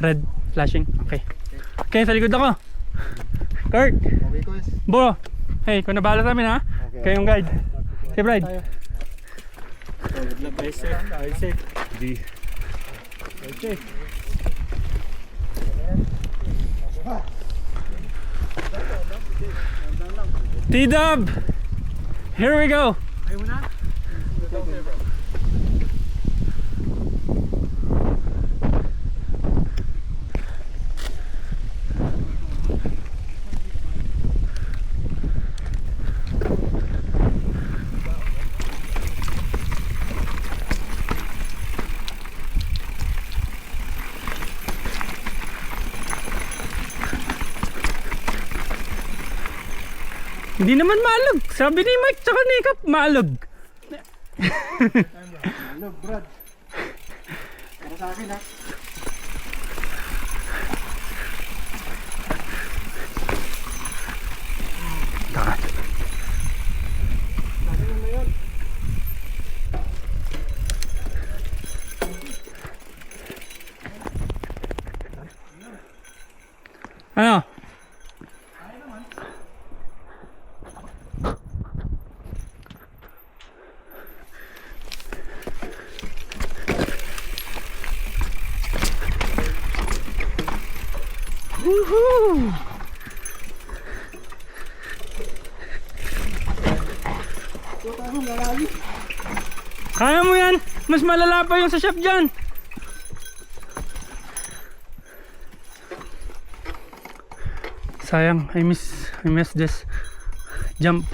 Red flashing. Okay. Okay, sa likod ako. Kurt. Okay, Kuya. Bro. Hey, kung nabala sa amin ha. Okay. Kayong guide. Okay, Bride. Good luck, guys. Safe. Di. Okay. T-Dub. Here we go. Ayaw mo na? Hindi naman maalog. Sabi ni Mike tsaka ni Kap, maalog. Hello, Brad. Para sa akin, ha? Ano? Woohoo! Kaya mo yan! Mas malala pa yung sa shop dyan! Sayang, I miss this jump.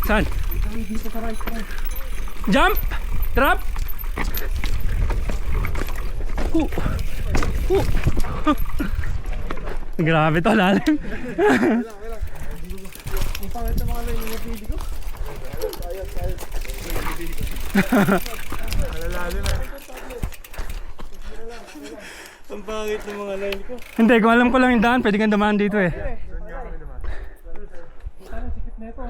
Saan? Dito sa right. Jump! Drop! Grabe to, lalim. Ang pangit na mga line ng video ko. Alalalim na. Ang pangit ng mga line ko. Hindi, kung alam ko lang yung daan, pwede kang dumaan dito eh. Parang sikip na ito.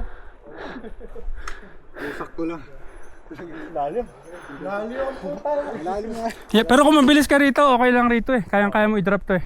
Sakto lang. Lalim. Lalim ang puta. Lalim nga. Yeah, pero kung mabilis ka rito, okay lang rito eh. Kayang-kaya mo i-drop to eh.